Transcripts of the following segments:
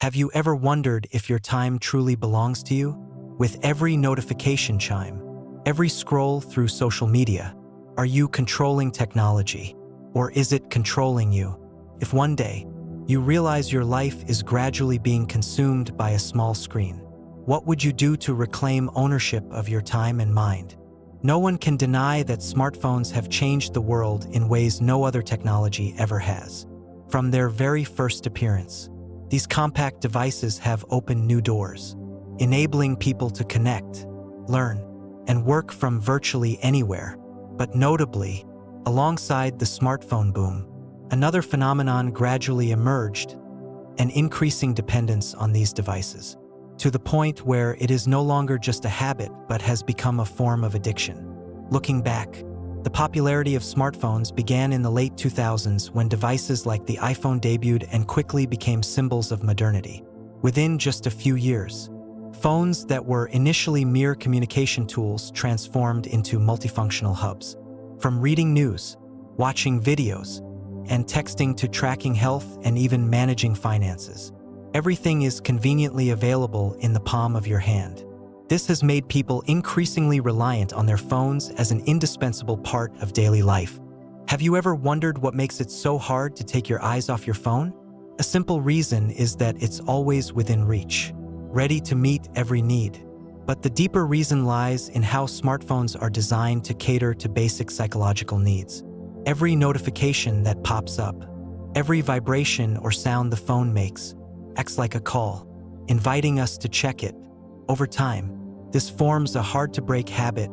Have you ever wondered if your time truly belongs to you? With every notification chime, every scroll through social media, are you controlling technology, or is it controlling you? If one day you realize your life is gradually being consumed by a small screen, what would you do to reclaim ownership of your time and mind? No one can deny that smartphones have changed the world in ways no other technology ever has. From their very first appearance, these compact devices have opened new doors, enabling people to connect, learn, and work from virtually anywhere. But notably, alongside the smartphone boom, another phenomenon gradually emerged: an increasing dependence on these devices, to the point where it is no longer just a habit but has become a form of addiction. Looking back, the popularity of smartphones began in the late 2000s when devices like the iPhone debuted and quickly became symbols of modernity. Within just a few years, phones that were initially mere communication tools transformed into multifunctional hubs. From reading news, watching videos, and texting to tracking health and even managing finances, everything is conveniently available in the palm of your hand. This has made people increasingly reliant on their phones as an indispensable part of daily life. Have you ever wondered what makes it so hard to take your eyes off your phone? A simple reason is that it's always within reach, ready to meet every need. But the deeper reason lies in how smartphones are designed to cater to basic psychological needs. Every notification that pops up, every vibration or sound the phone makes, acts like a call, inviting us to check it. Over time, this forms a hard-to-break habit,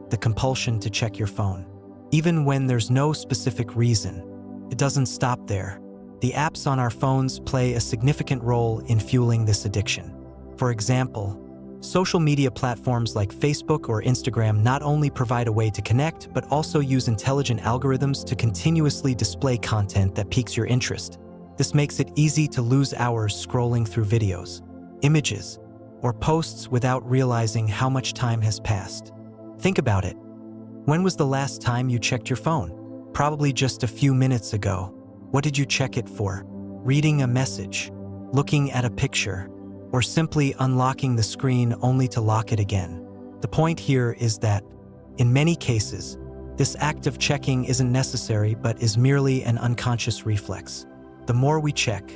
the compulsion to check your phone. Even when there's no specific reason, it doesn't stop there. The apps on our phones play a significant role in fueling this addiction. For example, social media platforms like Facebook or Instagram not only provide a way to connect, but also use intelligent algorithms to continuously display content that piques your interest. This makes it easy to lose hours scrolling through videos, images, or posts without realizing how much time has passed. Think about it. When was the last time you checked your phone? Probably just a few minutes ago. What did you check it for? Reading a message, looking at a picture, or simply unlocking the screen only to lock it again? The point here is that, in many cases, this act of checking isn't necessary but is merely an unconscious reflex. The more we check,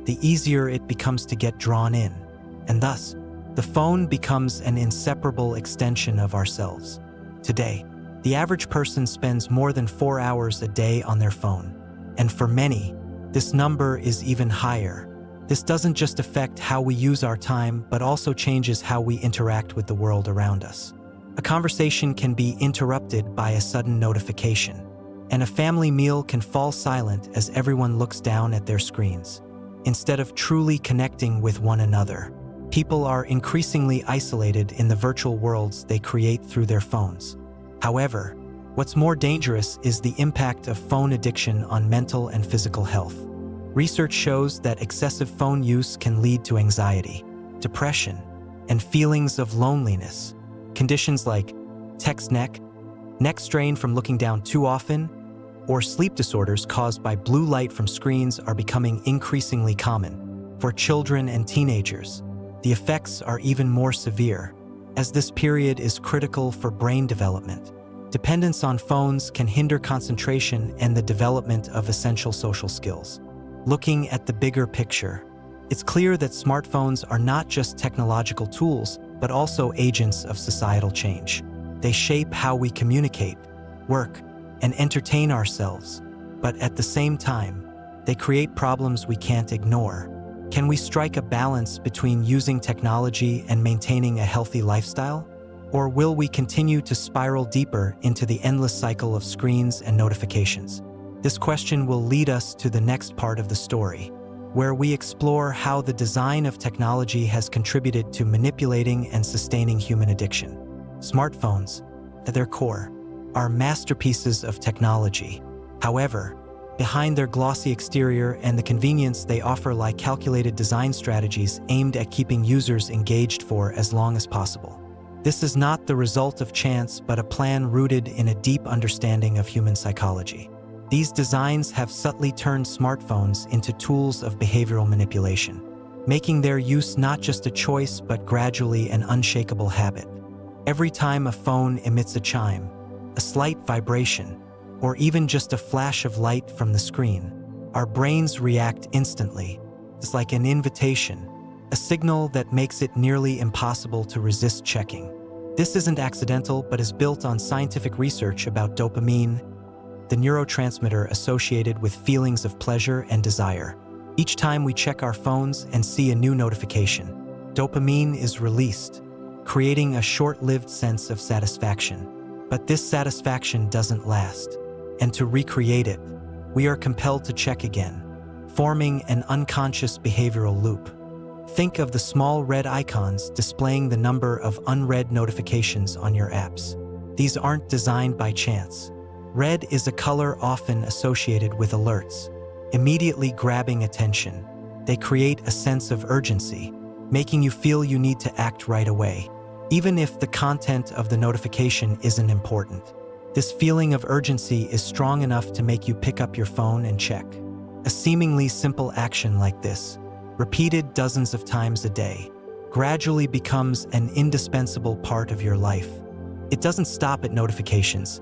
the easier it becomes to get drawn in, and thus, the phone becomes an inseparable extension of ourselves. Today, the average person spends more than 4 hours a day on their phone, and for many, this number is even higher. This doesn't just affect how we use our time, but also changes how we interact with the world around us. A conversation can be interrupted by a sudden notification, and a family meal can fall silent as everyone looks down at their screens. Instead of truly connecting with one another, people are increasingly isolated in the virtual worlds they create through their phones. However, what's more dangerous is the impact of phone addiction on mental and physical health. Research shows that excessive phone use can lead to anxiety, depression, and feelings of loneliness. Conditions like text neck strain from looking down too often, or sleep disorders caused by blue light from screens are becoming increasingly common. For children and teenagers, the effects are even more severe, as this period is critical for brain development. Dependence on phones can hinder concentration and the development of essential social skills. Looking at the bigger picture, it's clear that smartphones are not just technological tools, but also agents of societal change. They shape how we communicate, work, and entertain ourselves, but at the same time, they create problems we can't ignore. Can we strike a balance between using technology and maintaining a healthy lifestyle? Or will we continue to spiral deeper into the endless cycle of screens and notifications? This question will lead us to the next part of the story, where we explore how the design of technology has contributed to manipulating and sustaining human addiction. Smartphones, at their core, are masterpieces of technology. However, behind their glossy exterior and the convenience they offer lie calculated design strategies aimed at keeping users engaged for as long as possible. This is not the result of chance, but a plan rooted in a deep understanding of human psychology. These designs have subtly turned smartphones into tools of behavioral manipulation. making their use not just a choice but gradually an unshakable habit. Every time a phone emits a chime, a slight vibration, or even just a flash of light from the screen, our brains react instantly. It's like an invitation, a signal that makes it nearly impossible to resist checking. This isn't accidental, but is built on scientific research about dopamine, the neurotransmitter associated with feelings of pleasure and desire. Each time we check our phones and see a new notification, dopamine is released, creating a short-lived sense of satisfaction. But this satisfaction doesn't last, and to recreate it, we are compelled to check again, forming an unconscious behavioral loop. Think of the small red icons displaying the number of unread notifications on your apps. These aren't designed by chance. Red is a color often associated with alerts, immediately grabbing attention. They create a sense of urgency, making you feel you need to act right away, even if the content of the notification isn't important. This feeling of urgency is strong enough to make you pick up your phone and check. A seemingly simple action like this, repeated dozens of times a day, gradually becomes an indispensable part of your life. It doesn't stop at notifications.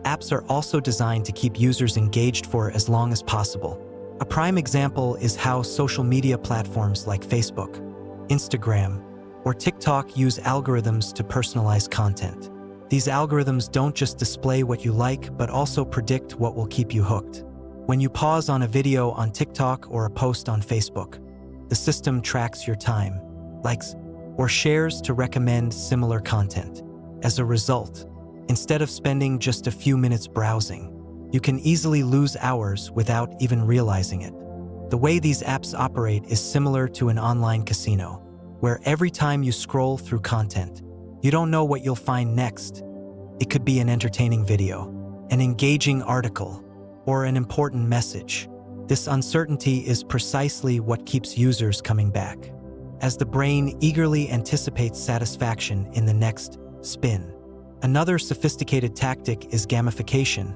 Apps are also designed to keep users engaged for as long as possible. A prime example is how social media platforms like Facebook, Instagram, or TikTok use algorithms to personalize content. These algorithms don't just display what you like, but also predict what will keep you hooked. When you pause on a video on TikTok or a post on Facebook, the system tracks your time, likes, or shares to recommend similar content. As a result, instead of spending just a few minutes browsing, you can easily lose hours without even realizing it. The way these apps operate is similar to an online casino, where every time you scroll through content, you don't know what you'll find next. It could be an entertaining video, an engaging article, or an important message. This uncertainty is precisely what keeps users coming back, as the brain eagerly anticipates satisfaction in the next spin. Another sophisticated tactic is gamification,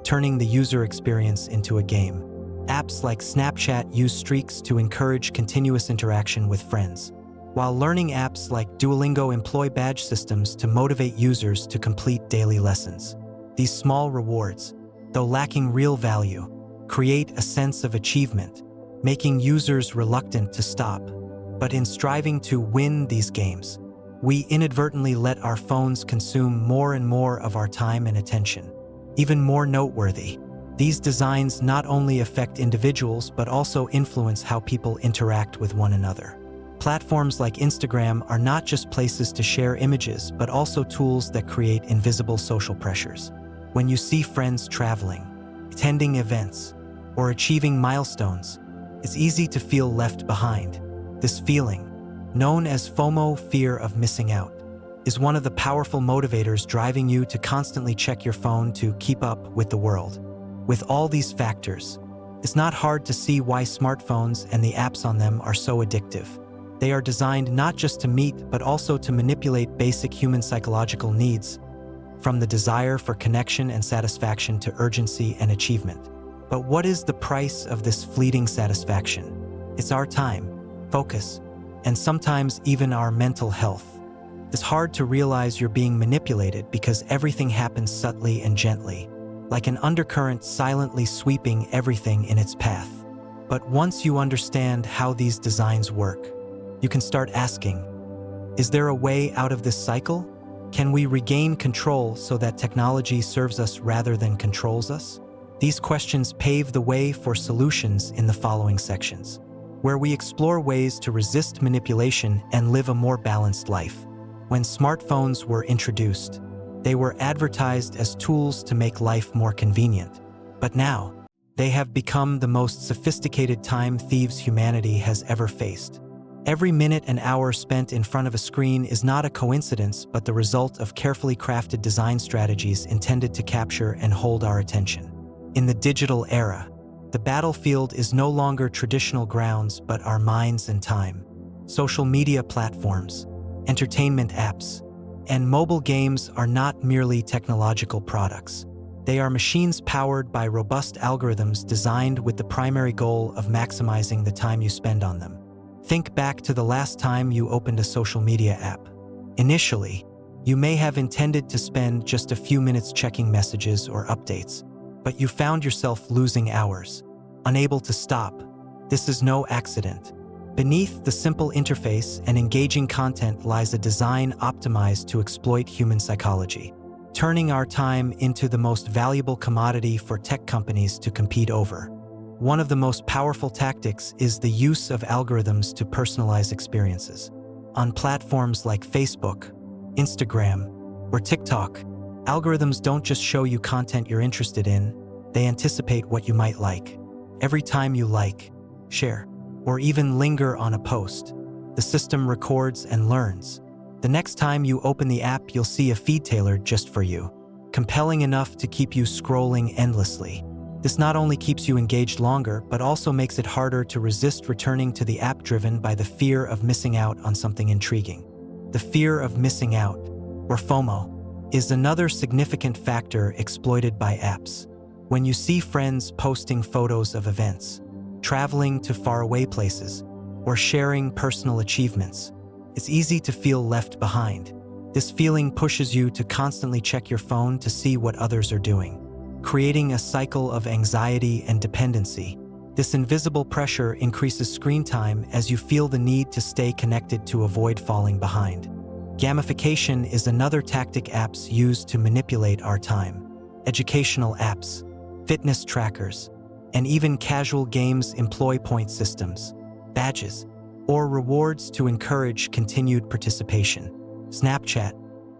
turning the user experience into a game. Apps like Snapchat use streaks to encourage continuous interaction with friends, while learning apps like Duolingo employ badge systems to motivate users to complete daily lessons. These small rewards, though lacking real value, create a sense of achievement, making users reluctant to stop. But in striving to win these games, we inadvertently let our phones consume more and more of our time and attention. Even more noteworthy, these designs not only affect individuals but also influence how people interact with one another. Platforms like Instagram are not just places to share images, but also tools that create invisible social pressures. When you see friends traveling, attending events, or achieving milestones, it's easy to feel left behind. This feeling, known as FOMO, fear of missing out, is one of the powerful motivators driving you to constantly check your phone to keep up with the world. With all these factors, it's not hard to see why smartphones and the apps on them are so addictive. They are designed not just to meet, but also to manipulate basic human psychological needs, from the desire for connection and satisfaction to urgency and achievement. But what is the price of this fleeting satisfaction? It's our time, focus, and sometimes even our mental health. It's hard to realize you're being manipulated because everything happens subtly and gently, like an undercurrent silently sweeping everything in its path. But once you understand how these designs work, you can start asking, is there a way out of this cycle? Can we regain control so that technology serves us rather than controls us? These questions pave the way for solutions in the following sections, where we explore ways to resist manipulation and live a more balanced life. When smartphones were introduced, they were advertised as tools to make life more convenient. But now, they have become the most sophisticated time thieves humanity has ever faced. Every minute and hour spent in front of a screen is not a coincidence, but the result of carefully crafted design strategies intended to capture and hold our attention. In the digital era, the battlefield is no longer traditional grounds, but our minds and time. Social media platforms, entertainment apps, and mobile games are not merely technological products. They are machines powered by robust algorithms designed with the primary goal of maximizing the time you spend on them. Think back to the last time you opened a social media app. Initially, you may have intended to spend just a few minutes checking messages or updates, but you found yourself losing hours, unable to stop. This is no accident. Beneath the simple interface and engaging content lies a design optimized to exploit human psychology, turning our time into the most valuable commodity for tech companies to compete over. One of the most powerful tactics is the use of algorithms to personalize experiences. On platforms like Facebook, Instagram, or TikTok, algorithms don't just show you content you're interested in, they anticipate what you might like. Every time you like, share, or even linger on a post, the system records and learns. The next time you open the app, you'll see a feed tailored just for you, compelling enough to keep you scrolling endlessly. This not only keeps you engaged longer, but also makes it harder to resist returning to the app, driven by the fear of missing out on something intriguing. The fear of missing out, or FOMO, is another significant factor exploited by apps. When you see friends posting photos of events, traveling to faraway places, or sharing personal achievements, it's easy to feel left behind. This feeling pushes you to constantly check your phone to see what others are doing, creating a cycle of anxiety and dependency. This invisible pressure increases screen time as you feel the need to stay connected to avoid falling behind. Gamification is another tactic apps use to manipulate our time. Educational apps, fitness trackers, and even casual games employ point systems, badges, or rewards to encourage continued participation. Snapchat,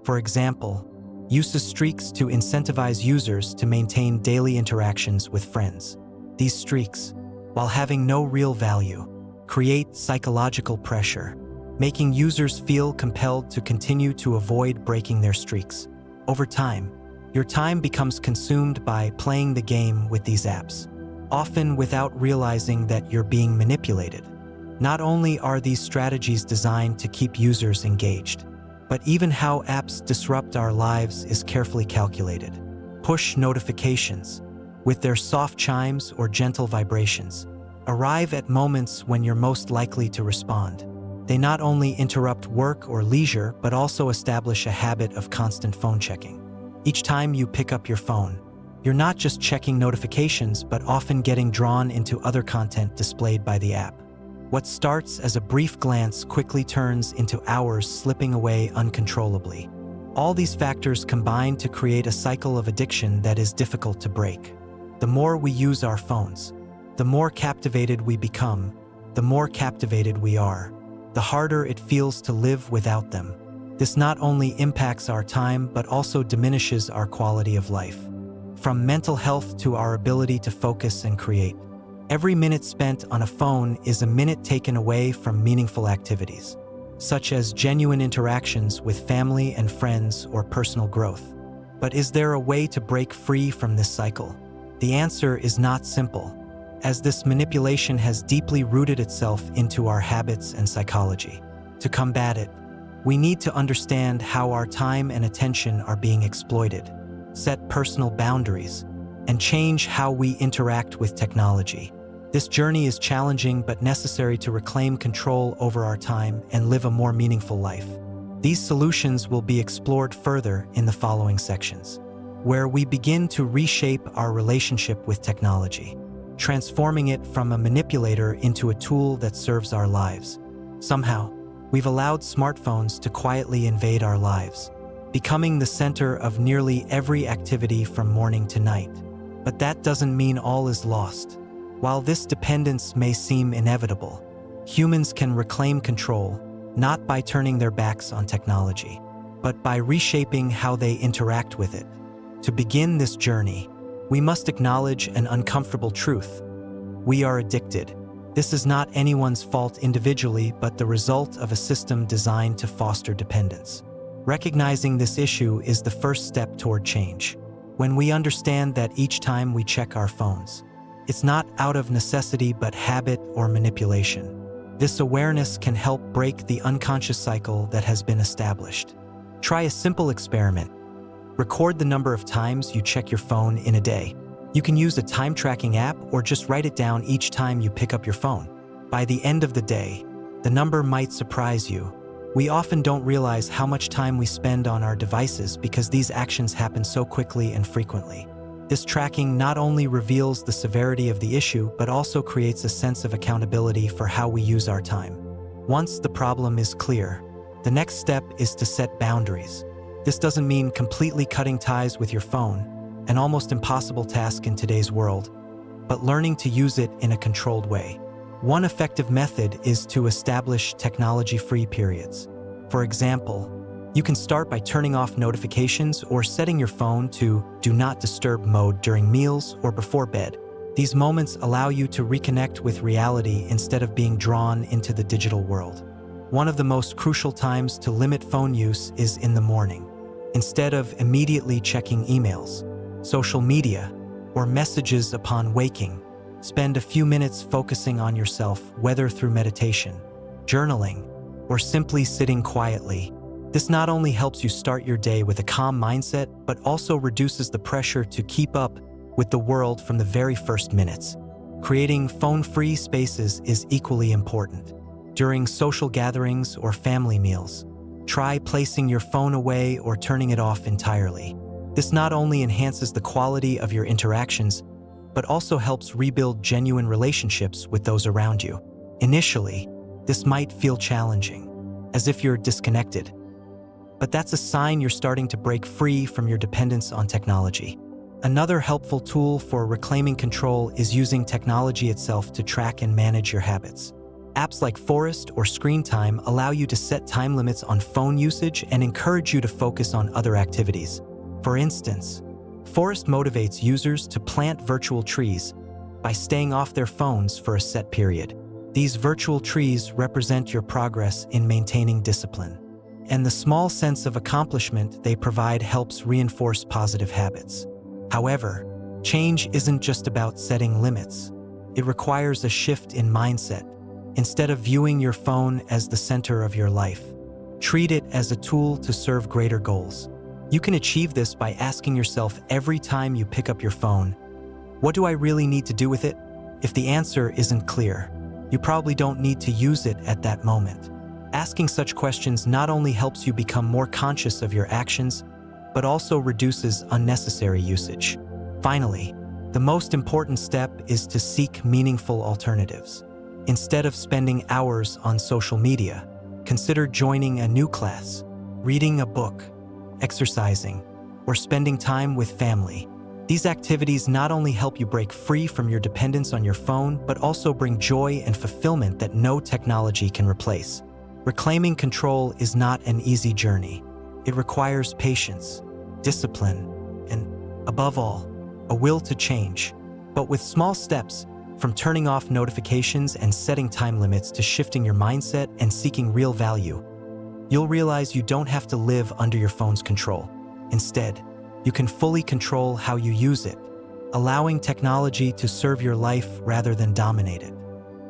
for example, uses streaks to incentivize users to maintain daily interactions with friends. These streaks, while having no real value, create psychological pressure, making users feel compelled to continue to avoid breaking their streaks. Over time, your time becomes consumed by playing the game with these apps, often without realizing that you're being manipulated. Not only are these strategies designed to keep users engaged, but even how apps disrupt our lives is carefully calculated. Push notifications, with their soft chimes or gentle vibrations, arrive at moments when you're most likely to respond. They not only interrupt work or leisure, but also establish a habit of constant phone checking. Each time you pick up your phone, you're not just checking notifications, but often getting drawn into other content displayed by the app. What starts as a brief glance quickly turns into hours slipping away uncontrollably. All these factors combine to create a cycle of addiction that is difficult to break. The more we use our phones, the more captivated we become, the more captivated we are, the harder it feels to live without them. This not only impacts our time, but also diminishes our quality of life. From mental health to our ability to focus and create. Every minute spent on a phone is a minute taken away from meaningful activities, such as genuine interactions with family and friends or personal growth. But is there a way to break free from this cycle? The answer is not simple, as this manipulation has deeply rooted itself into our habits and psychology. To combat it, we need to understand how our time and attention are being exploited, set personal boundaries, and change how we interact with technology. This journey is challenging but necessary to reclaim control over our time and live a more meaningful life. These solutions will be explored further in the following sections, where we begin to reshape our relationship with technology, transforming it from a manipulator into a tool that serves our lives. Somehow, we've allowed smartphones to quietly invade our lives, becoming the center of nearly every activity from morning to night. But that doesn't mean all is lost. While this dependence may seem inevitable, humans can reclaim control, not by turning their backs on technology, but by reshaping how they interact with it. To begin this journey, we must acknowledge an uncomfortable truth. We are addicted. This is not anyone's fault individually, but the result of a system designed to foster dependence. Recognizing this issue is the first step toward change. When we understand that each time we check our phones, it's not out of necessity but habit or manipulation, this awareness can help break the unconscious cycle that has been established. Try a simple experiment. Record the number of times you check your phone in a day. You can use a time tracking app or just write it down each time you pick up your phone. By the end of the day, The number might surprise you. We often don't realize how much time we spend on our devices because these actions happen so quickly and frequently. This tracking not only reveals the severity of the issue, but also creates a sense of accountability for how we use our time. Once the problem is clear, the next step is to set boundaries. This doesn't mean completely cutting ties with your phone, an almost impossible task in today's world, but learning to use it in a controlled way. One effective method is to establish technology-free periods. For example, you can start by turning off notifications or setting your phone to Do Not Disturb mode during meals or before bed. These moments allow you to reconnect with reality instead of being drawn into the digital world. One of the most crucial times to limit phone use is in the morning. Instead of immediately checking emails, social media, or messages upon waking, spend a few minutes focusing on yourself, whether through meditation, journaling, or simply sitting quietly. This not only helps you start your day with a calm mindset, but also reduces the pressure to keep up with the world from the very first minutes. Creating phone-free spaces is equally important. During social gatherings or family meals, try placing your phone away or turning it off entirely. This not only enhances the quality of your interactions, but also helps rebuild genuine relationships with those around you. Initially, this might feel challenging, as if you're disconnected, but that's a sign you're starting to break free from your dependence on technology. Another helpful tool for reclaiming control is using technology itself to track and manage your habits. Apps like Forest or Screen Time allow you to set time limits on phone usage and encourage you to focus on other activities. For instance, Forest motivates users to plant virtual trees by staying off their phones for a set period. These virtual trees represent your progress in maintaining discipline, and the small sense of accomplishment they provide helps reinforce positive habits. However, change isn't just about setting limits. It requires a shift in mindset. Instead of viewing your phone as the center of your life, treat it as a tool to serve greater goals. You can achieve this by asking yourself every time you pick up your phone, what do I really need to do with it? If the answer isn't clear, you probably don't need to use it at that moment. Asking such questions not only helps you become more conscious of your actions, but also reduces unnecessary usage. Finally, the most important step is to seek meaningful alternatives. Instead of spending hours on social media, consider joining a new class, reading a book, exercising, or spending time with family. These activities not only help you break free from your dependence on your phone, but also bring joy and fulfillment that no technology can replace. Reclaiming control is not an easy journey. It requires patience, discipline, and, above all, a will to change. But with small steps, from turning off notifications and setting time limits to shifting your mindset and seeking real value, you'll realize you don't have to live under your phone's control. Instead, you can fully control how you use it, allowing technology to serve your life rather than dominate it.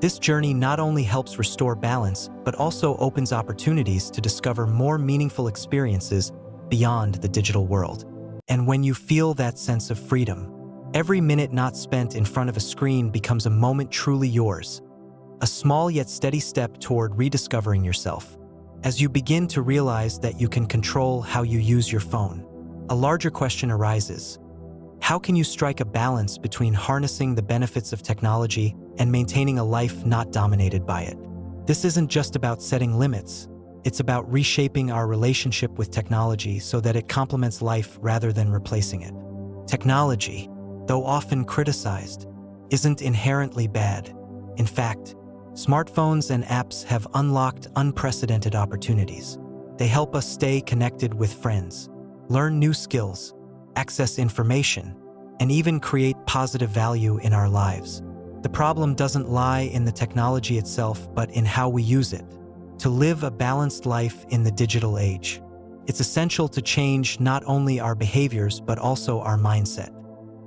This journey not only helps restore balance, but also opens opportunities to discover more meaningful experiences beyond the digital world. And when you feel that sense of freedom, every minute not spent in front of a screen becomes a moment truly yours, a small yet steady step toward rediscovering yourself. As you begin to realize that you can control how you use your phone, a larger question arises. How can you strike a balance between harnessing the benefits of technology and maintaining a life not dominated by it? This isn't just about setting limits. It's about reshaping our relationship with technology so that it complements life rather than replacing it. Technology, though often criticized, isn't inherently bad. In fact, smartphones and apps have unlocked unprecedented opportunities. They help us stay connected with friends, learn new skills, access information, and even create positive value in our lives. The problem doesn't lie in the technology itself, but in how we use it. To live a balanced life in the digital age, it's essential to change not only our behaviors, but also our mindset.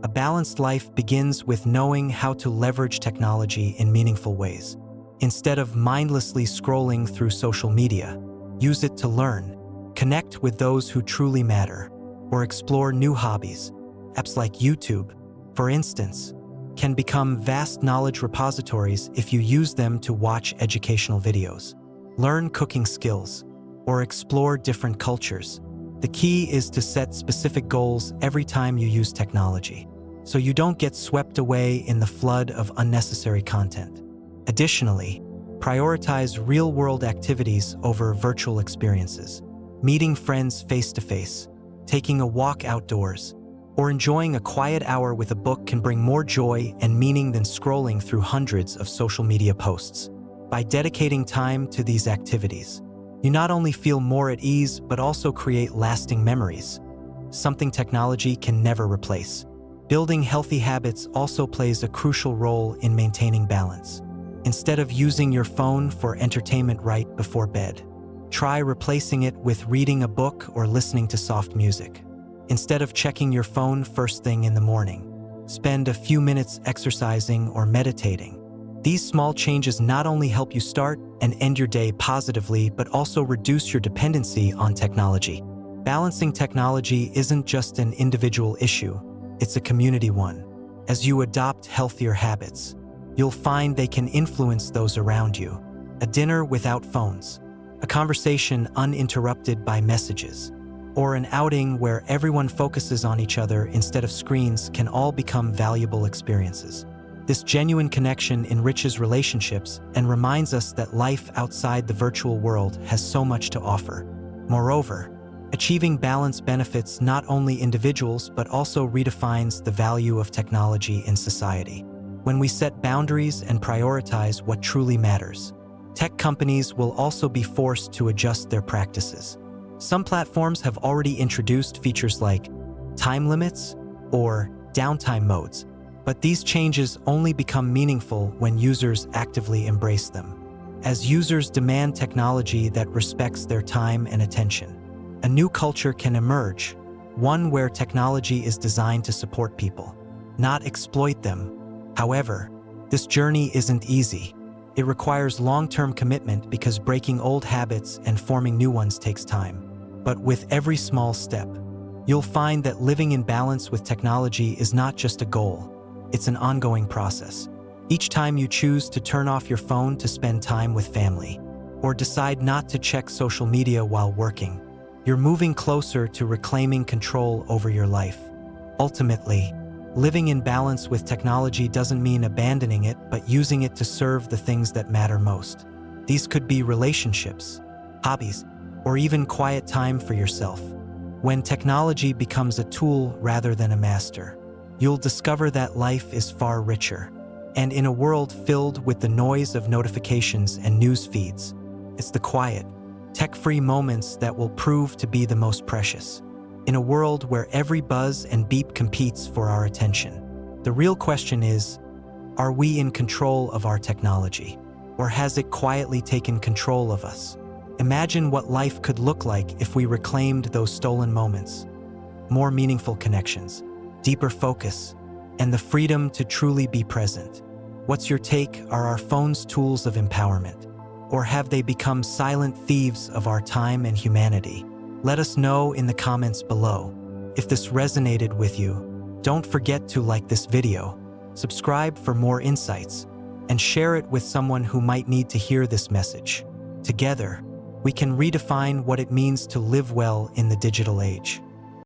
A balanced life begins with knowing how to leverage technology in meaningful ways. Instead of mindlessly scrolling through social media, use it to learn, connect with those who truly matter, or explore new hobbies. Apps like YouTube, for instance, can become vast knowledge repositories if you use them to watch educational videos, learn cooking skills, or explore different cultures. The key is to set specific goals every time you use technology, so you don't get swept away in the flood of unnecessary content. Additionally, prioritize real-world activities over virtual experiences. Meeting friends face-to-face, taking a walk outdoors, or enjoying a quiet hour with a book can bring more joy and meaning than scrolling through hundreds of social media posts. By dedicating time to these activities, you not only feel more at ease but also create lasting memories, something technology can never replace. Building healthy habits also plays a crucial role in maintaining balance. Instead of using your phone for entertainment right before bed, try replacing it with reading a book or listening to soft music. Instead of checking your phone first thing in the morning, spend a few minutes exercising or meditating. These small changes not only help you start and end your day positively, but also reduce your dependency on technology. Balancing technology isn't just an individual issue, it's a community one. As you adopt healthier habits, you'll find they can influence those around you. A dinner without phones, a conversation uninterrupted by messages, or an outing where everyone focuses on each other instead of screens can all become valuable experiences. This genuine connection enriches relationships and reminds us that life outside the virtual world has so much to offer. Moreover, achieving balance benefits not only individuals but also redefines the value of technology in society. When we set boundaries and prioritize what truly matters, tech companies will also be forced to adjust their practices. Some platforms have already introduced features like time limits or downtime modes, but these changes only become meaningful when users actively embrace them. As users demand technology that respects their time and attention, a new culture can emerge, one where technology is designed to support people, not exploit them. However, this journey isn't easy. It requires long-term commitment because breaking old habits and forming new ones takes time. But with every small step, you'll find that living in balance with technology is not just a goal, it's an ongoing process. Each time you choose to turn off your phone to spend time with family, or decide not to check social media while working, you're moving closer to reclaiming control over your life. Ultimately, living in balance with technology doesn't mean abandoning it, but using it to serve the things that matter most. These could be relationships, hobbies, or even quiet time for yourself. When technology becomes a tool rather than a master, you'll discover that life is far richer. And in a world filled with the noise of notifications and news feeds, it's the quiet, tech-free moments that will prove to be the most precious. In a world where every buzz and beep competes for our attention, the real question is, are we in control of our technology, or has it quietly taken control of us? Imagine what life could look like if we reclaimed those stolen moments. More meaningful connections, deeper focus, and the freedom to truly be present. What's your take? Are our phones tools of empowerment, or have they become silent thieves of our time and humanity? Let us know in the comments below. If this resonated with you, don't forget to like this video, subscribe for more insights, and share it with someone who might need to hear this message. Together, we can redefine what it means to live well in the digital age.